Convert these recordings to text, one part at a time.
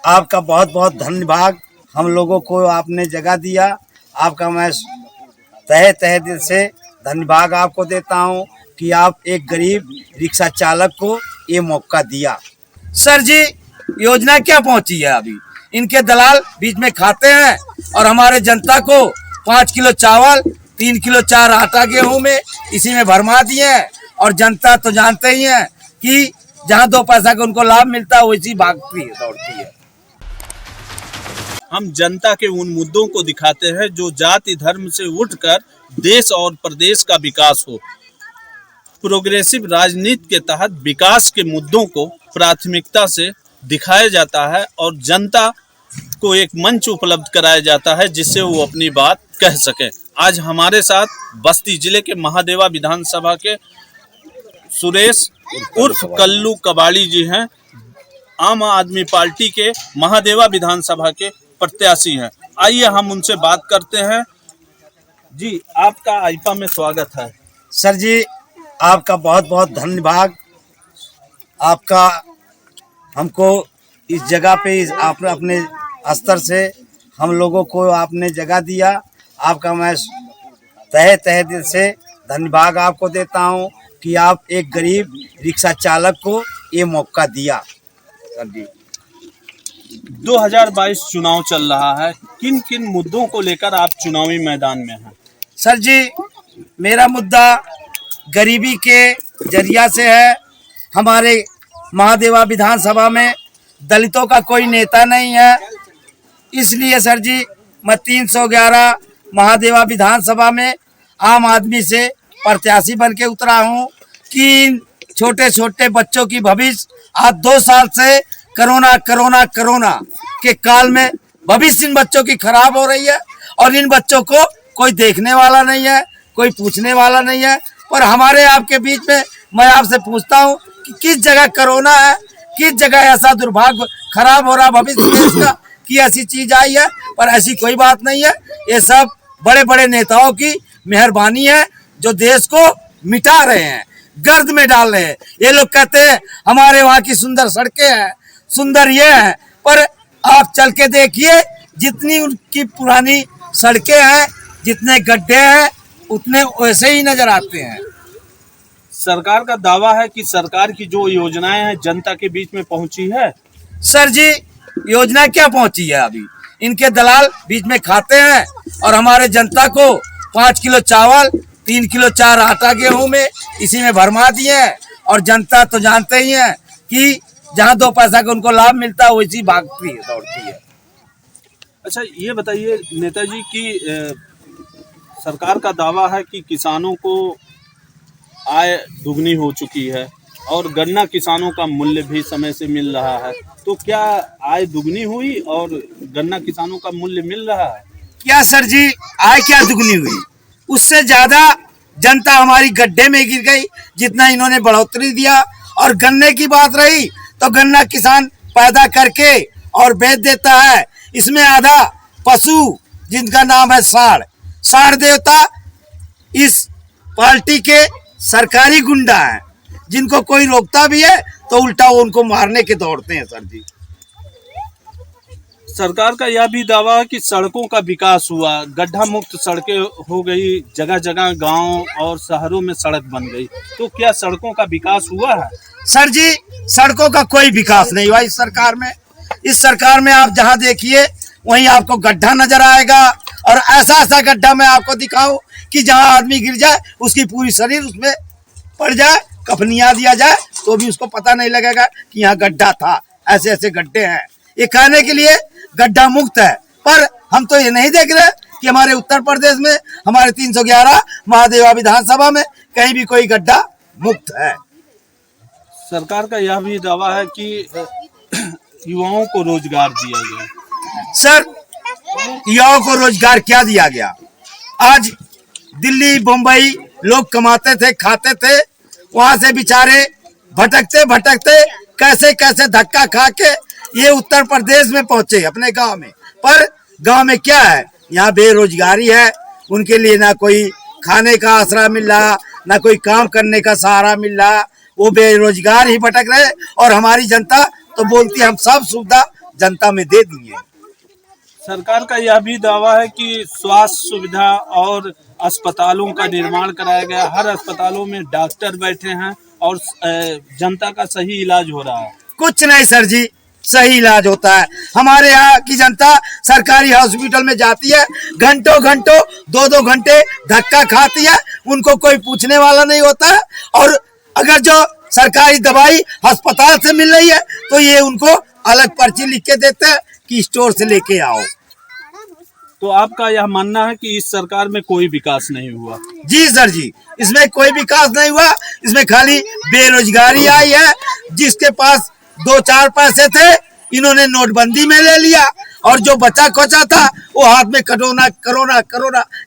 आपका बहुत बहुत धन्यवाद। हम लोगों को आपने जगह दिया, आपका मैं तहे दिल से धन्यवाद आपको देता हूं कि आप एक गरीब रिक्शा चालक को ये मौका दिया। सर जी, योजना क्या पहुंची है अभी? इनके दलाल बीच में खाते हैं और हमारे जनता को 5 किलो चावल 3 किलो 4 आटा गेहूं में इसी में भरमा दिए हैं। और जनता तो जानते ही हैं कि जहां 2 पैसा का उनको लाभ मिलता है वैसी भागती है, दौड़ती है। हम जनता के उन मुद्दों को दिखाते हैं जो जाति धर्म से उठकर देश और प्रदेश का विकास हो। प्रोग्रेसिव राजनीति के तहत विकास के मुद्दों को प्राथमिकता से दिखाया जाता है और जनता को एक मंच उपलब्ध कराया जाता है जिससे वो अपनी बात कह सके। आज हमारे साथ बस्ती जिले के महादेवा विधानसभा के सुरेश उर्फ कल्लू कबाड़ी जी हैं। आम आदमी पार्टी के महादेवा विधानसभा के प्रत्याशी हैं। आइए हम उनसे बात करते हैं। जी, आपका आइपा में स्वागत है। सर जी, आपका बहुत बहुत धन्यवाद। आपका हमको इस जगह पे आपने अपने स्तर से हम लोगों को आपने जगह दिया, आपका मैं तहे दिल से धन्यवाद आपको देता हूं कि आप एक गरीब रिक्शा चालक को ये मौका दिया। सर जी, 2022 चुनाव चल रहा है, किन किन मुद्दों को लेकर आप चुनावी मैदान में हैं? सर जी, मेरा मुद्दा गरीबी के जरिया से है। हमारे महादेवा विधानसभा में दलितों का कोई नेता नहीं है, इसलिए सर जी मैं 311 महादेवा विधानसभा में आम आदमी से प्रत्याशी बन के उतरा हूँ कि छोटे छोटे बच्चों की भविष्य आज 2 साल से कोरोना के काल में भविष्य इन बच्चों की खराब हो रही है और इन बच्चों को कोई देखने वाला नहीं है, कोई पूछने वाला नहीं है। पर हमारे आपके बीच में मैं आपसे पूछता हूँ कि किस जगह कोरोना है, किस जगह ऐसा दुर्भाग्य खराब हो रहा भविष्य देश का कि ऐसी चीज आई है? पर ऐसी कोई बात नहीं है। ये सब बड़े बड़े नेताओं की मेहरबानी है जो देश को मिटा रहे हैं, गर्द में डाल रहे हैं। ये लोग कहते हैं हमारे वहाँ की सुंदर सड़कें हैं, सुंदर ये है, पर आप चल के देखिए जितनी उनकी पुरानी सड़कें हैं, जितने गड्ढे हैं उतने वैसे ही नजर आते हैं। सरकार का दावा है कि सरकार की जो योजनाएं हैं जनता के बीच में पहुंची है। सर जी, योजना क्या पहुंची है अभी? इनके दलाल बीच में खाते हैं और हमारे जनता को 5 किलो चावल 3 किलो 4 आटा गेहूं में इसी में भरमा दिए हैं। और जनता तो जानते ही हैं कि जहां 2 पैसा का उनको लाभ मिलता है वैसी भागती है, दौड़ती है। अच्छा, ये बताइए नेताजी कि सरकार का दावा है कि किसानों को आय दुगनी हो चुकी है और गन्ना किसानों का मूल्य भी समय से मिल रहा है, तो क्या आय दुगनी हुई और गन्ना किसानों का मूल्य मिल रहा है? क्या सर जी, आय क्या दुगनी हुई? उससे ज्यादा जनता हमारी गड्ढे में गिर गई जितना इन्होंने बढ़ोतरी दिया। और गन्ने की बात रही तो गन्ना किसान पैदा करके और बेच देता है। इसमें आधा पशु जिनका नाम है साढ़ देवता इस पार्टी के सरकारी गुंडा हैं, जिनको कोई रोकता भी है तो उल्टा वो उनको मारने के दौड़ते हैं। सर जी, सरकार का यह भी दावा है कि सड़कों का विकास हुआ, गड्ढा मुक्त सड़कें हो गई, जगह जगह गांव और शहरों में सड़क बन गई, तो क्या सड़कों का विकास हुआ है? सर जी, सड़कों का कोई विकास नहीं हुआ इस सरकार में। इस सरकार में आप जहां देखिए वहीं आपको गड्ढा नजर आएगा। और ऐसा गड्ढा मैं आपको दिखाऊं कि जहां आदमी गिर जाए उसकी पूरी शरीर उसमें पड़ जाए, कफनिया दिया जाए तो भी उसको पता नहीं लगेगा कि यहाँ गड्ढा था। ऐसे गड्ढे हैं। ये कहने के लिए गड्ढा मुक्त है, पर हम तो ये नहीं देख रहे कि हमारे उत्तर प्रदेश में हमारे 311 महादेवा विधानसभा में कहीं भी कोई गड्ढा मुक्त है। सरकार का यह भी दावा है कि युवाओं को रोजगार दिया गया। सर, युवाओं को रोजगार क्या दिया गया? आज दिल्ली बम्बई लोग कमाते थे, खाते थे, वहां से बेचारे भटकते कैसे धक्का खा के ये उत्तर प्रदेश में पहुंचे अपने गांव में। पर गांव में क्या है? यहाँ बेरोजगारी है, उनके लिए ना कोई खाने का आसरा मिल रहा, ना कोई काम करने का सहारा मिल रहा, वो बेरोजगार ही भटक रहे। और हमारी जनता तो बोलती है हम सब सुविधा जनता में दे दिए। सरकार का यह भी दावा है कि स्वास्थ्य सुविधा और अस्पतालों का निर्माण कराया गया, हर अस्पतालों में डॉक्टर बैठे हैं और जनता का सही इलाज हो रहा है। कुछ नहीं सर जी, सही इलाज होता है। हमारे यहाँ की जनता सरकारी हॉस्पिटल में जाती है, घंटों घंटों 2-2 घंटे धक्का खाती है, उनको कोई पूछने वाला नहीं होता है। और अगर जो सरकारी दवाई अस्पताल से मिल रही है तो ये उनको अलग पर्ची लिख के देते हैं कि स्टोर से लेके आओ। तो आपका यह मानना है कि इस सरकार में कोई विकास नहीं हुआ? जी सर जी, इसमें कोई विकास नहीं हुआ, इसमें खाली बेरोजगारी आई है। जिसके पास 2-4 पैसे थे इन्होंने नोटबंदी में ले लिया, और जो बचा खोचा था वो हाथ में कटोरा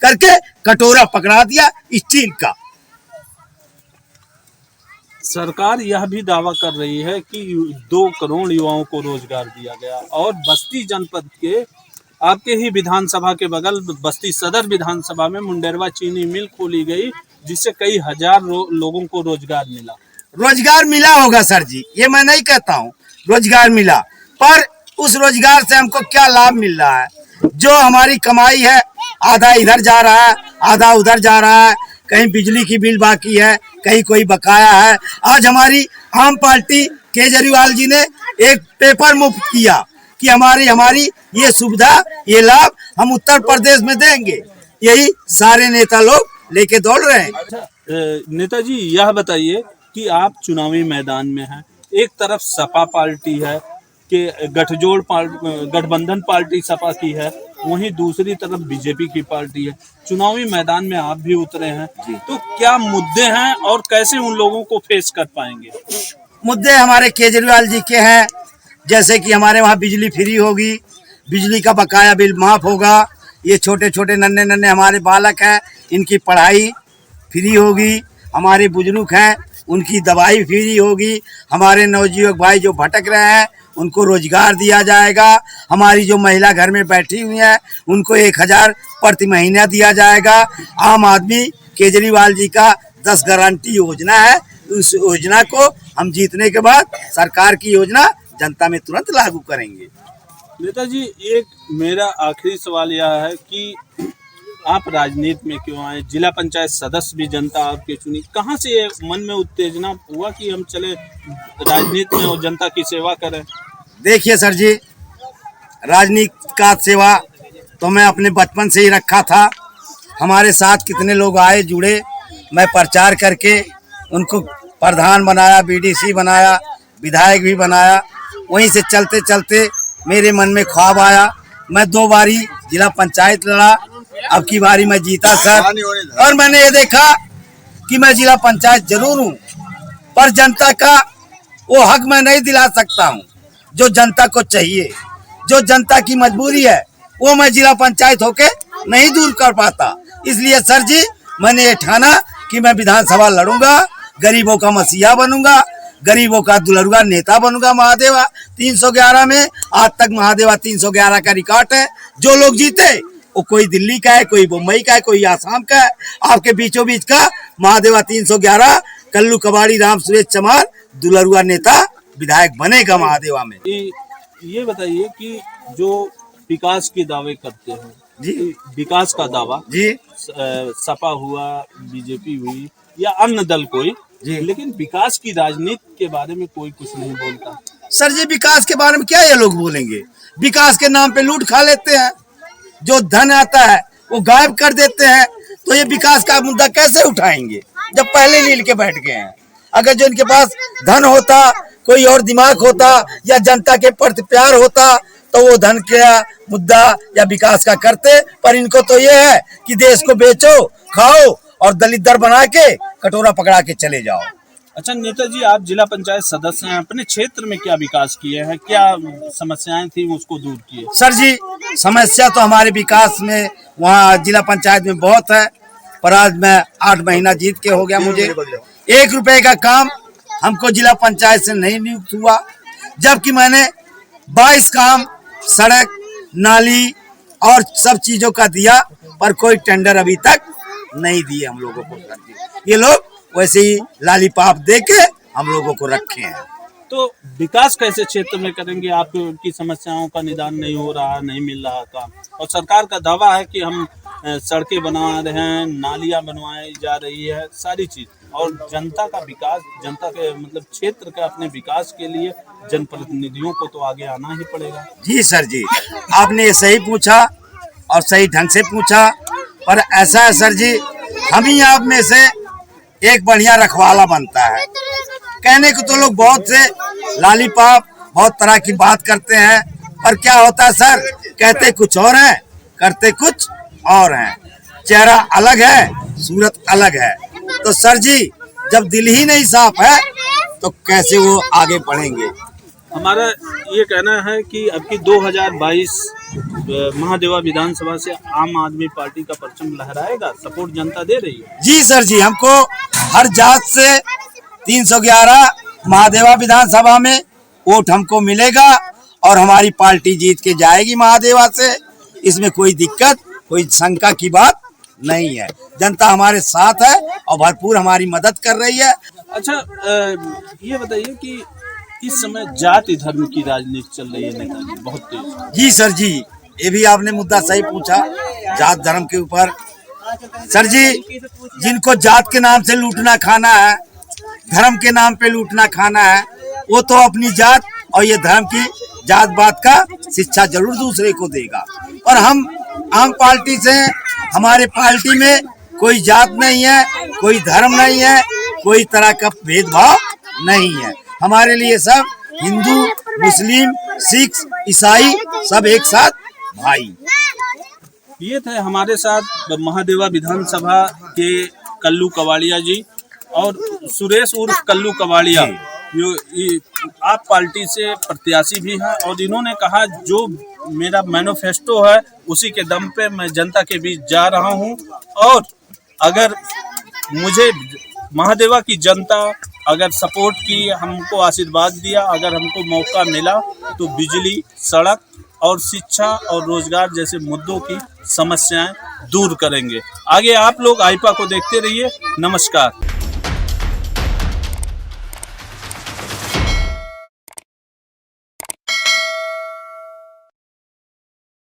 करके कटोरा पकड़ा दिया स्टील का। सरकार यह भी दावा कर रही है कि 2 करोड़ युवाओं को रोजगार दिया गया, और बस्ती जनपद के आपके ही विधानसभा के बगल बस्ती सदर विधानसभा में मुंडेरवा चीनी मिल खोली गई, जिससे कई हजार लोगों को रोजगार मिला। रोजगार मिला होगा सर जी, ये मैं नहीं कहता हूँ, रोजगार मिला, पर उस रोजगार से हमको क्या लाभ मिल रहा है? जो हमारी कमाई है आधा इधर जा रहा है, आधा उधर जा रहा है। कहीं बिजली की बिल बाकी है, कहीं कोई बकाया है। आज हमारी आम पार्टी केजरीवाल जी ने एक पेपर मुफ्त किया कि हमारी ये सुविधा, ये लाभ हम उत्तर प्रदेश में देंगे। यही सारे नेता लोग लेके दौड़ रहे हैं। नेताजी यह बताइए कि आप चुनावी मैदान में हैं, एक तरफ सपा पार्टी है कि गठबंधन पार्टी सपा की है, वहीं दूसरी तरफ बीजेपी की पार्टी है। चुनावी मैदान में आप भी उतरे हैं, तो क्या मुद्दे हैं और कैसे उन लोगों को फेस कर पाएंगे? मुद्दे हमारे केजरीवाल जी के हैं, जैसे कि हमारे वहाँ बिजली फ्री होगी, बिजली का बकाया बिल माफ होगा, ये छोटे छोटे नन्हे हमारे बालक हैं इनकी पढ़ाई फ्री होगी, हमारे बुजुर्ग हैं उनकी दवाई फ्री होगी, हमारे नवयुवक भाई जो भटक रहे हैं उनको रोजगार दिया जाएगा, हमारी जो महिला घर में बैठी हुई है उनको 1000 प्रति महीना दिया जाएगा। आम आदमी केजरीवाल जी का 10 गारंटी योजना है, उस योजना को हम जीतने के बाद सरकार की योजना जनता में तुरंत लागू करेंगे। नेताजी एक मेरा आखिरी सवाल यह है कि आप राजनीति में क्यों आए? जिला पंचायत सदस्य भी जनता आपके चुनी, कहाँ से ये मन में उत्तेजना हुआ कि हम चले राजनीति में और जनता की सेवा करें? देखिए सर जी, राजनीति का सेवा तो मैं अपने बचपन से ही रखा था। हमारे साथ कितने लोग आए जुड़े, मैं प्रचार करके उनको प्रधान बनाया, बीडीसी बनाया, विधायक भी बनाया। वहीं से चलते चलते मेरे मन में ख्वाब आया, मैं 2 बारी जिला पंचायत लड़ा, अब की बारी मैं जीता सर। और मैंने ये देखा कि मैं जिला पंचायत जरूर हूँ, पर जनता का वो हक मैं नहीं दिला सकता हूँ जो जनता को चाहिए। जो जनता की मजबूरी है वो मैं जिला पंचायत होके नहीं दूर कर पाता। इसलिए सर जी मैंने ये ठाना कि मैं विधानसभा लड़ूंगा, गरीबों का मसीहा बनूंगा, गरीबों का दुलरुआ नेता बनूंगा। महादेवा 311 में आज तक महादेवा 311 का रिकॉर्ड है। जो लोग जीते वो कोई दिल्ली का है, कोई मुंबई का है, कोई आसाम का है। आपके बीचों बीच का महादेवा 311 कल्लू कबाड़ी राम सुरेश चमार दुलरुआ नेता विधायक बनेगा महादेवा में। ये बताइए कि जो विकास के दावे करते हैं जी, विकास का दावा जी, सपा हुआ, बीजेपी हुई या अन्य दल कोई जी, लेकिन विकास की राजनीति के बारे में कोई कुछ नहीं बोलता। सर जी विकास के बारे में क्या ये लोग बोलेंगे? विकास के नाम पे लूट खा लेते हैं, जो धन आता है वो गायब कर देते हैं। तो ये विकास का मुद्दा कैसे उठाएंगे जब पहले लील के बैठ गए हैं? अगर जो इनके पास धन होता, कोई और दिमाग होता या जनता के प्रति प्यार होता तो वो धन का मुद्दा या विकास का करते। पर इनको तो ये है कि देश को बेचो, खाओ और दलित दर बना के कटोरा पकड़ा के चले जाओ। अच्छा नेताजी, आप जिला पंचायत सदस्य हैं, अपने क्षेत्र में क्या विकास किए हैं, क्या समस्याएं थी उसको दूर किए? सर जी समस्या तो हमारे विकास में वहाँ जिला पंचायत में बहुत है, पर आज मैं 8 महीना जीत के हो गया। मुझे 1 रुपए का काम हमको जिला पंचायत से नहीं नियुक्त हुआ, जबकि मैंने 22 काम सड़क, नाली और सब चीजों का दिया, पर कोई टेंडर अभी तक नहीं दिए हम लोगों को। ये लोग वैसे ही लालीपाप दे के हम लोगों को रखे हैं। तो विकास कैसे क्षेत्र में करेंगे? आपकी समस्याओं का निदान नहीं हो रहा, नहीं मिल रहा काम, और सरकार का दावा है कि हम सड़कें बनवा रहे हैं, नालियां बनवाई जा रही है, सारी चीज, और जनता का विकास, जनता के मतलब क्षेत्र के अपने विकास के लिए जनप्रतिनिधियों को तो आगे आना ही पड़ेगा। जी सर जी, आपने ये सही पूछा और सही ढंग से पूछा, पर ऐसा है सर जी, हम ही आप में से एक बढ़िया रखवाला बनता है। कहने को तो लोग बहुत से लालीपाप बहुत तरह की बात करते हैं, पर क्या होता है सर, कहते कुछ और है, करते कुछ और हैं। चेहरा अलग है, सूरत अलग है। तो सर जी, जब दिल ही नहीं साफ है तो कैसे वो आगे बढ़ेंगे? हमारा ये कहना है कि अब की 2022 महादेवा विधानसभा से आम आदमी पार्टी का परचम लहराएगा, सपोर्ट जनता दे रही है। जी सर जी, हमको हर जात से 311 महादेवा विधानसभा में वोट हमको मिलेगा और हमारी पार्टी जीत के जाएगी महादेवा से। इसमें कोई दिक्कत, कोई शंका की बात नहीं है। जनता हमारे साथ है और भरपूर हमारी मदद कर रही है। अच्छा, ये बताइए कि इस समय जाति धर्म की राजनीति चल रही है नेताजी, बहुत तेज। जी सर जी, ये भी आपने मुद्दा सही पूछा, जात धर्म के ऊपर। सर जी, जिनको जात के नाम से लूटना खाना है, धर्म के नाम पे लूटना खाना है, वो तो अपनी जात और ये धर्म की जात बात का शिक्षा जरूर दूसरे को देगा। और हम आम पार्टी से, हमारे पार्टी में कोई जात नहीं है, कोई धर्म नहीं है, कोई तरह का भेदभाव नहीं है। हमारे लिए सब हिंदू, मुस्लिम, सिख, ईसाई सब एक साथ भाई। ये थे हमारे साथ महादेवा विधानसभा के कल्लू कवाड़िया जी और सुरेश उर्फ कल्लू कवाड़िया, जो आप पार्टी से प्रत्याशी भी हैं, और इन्होंने कहा जो मेरा मैनिफेस्टो है उसी के दम पे मैं जनता के बीच जा रहा हूं, और अगर मुझे महादेवा की जनता अगर सपोर्ट की, हमको आशीर्वाद दिया, अगर हमको मौका मिला तो बिजली, सड़क और शिक्षा और रोजगार जैसे मुद्दों की समस्याएं दूर करेंगे। आगे आप लोग आईपा को देखते रहिए। नमस्कार।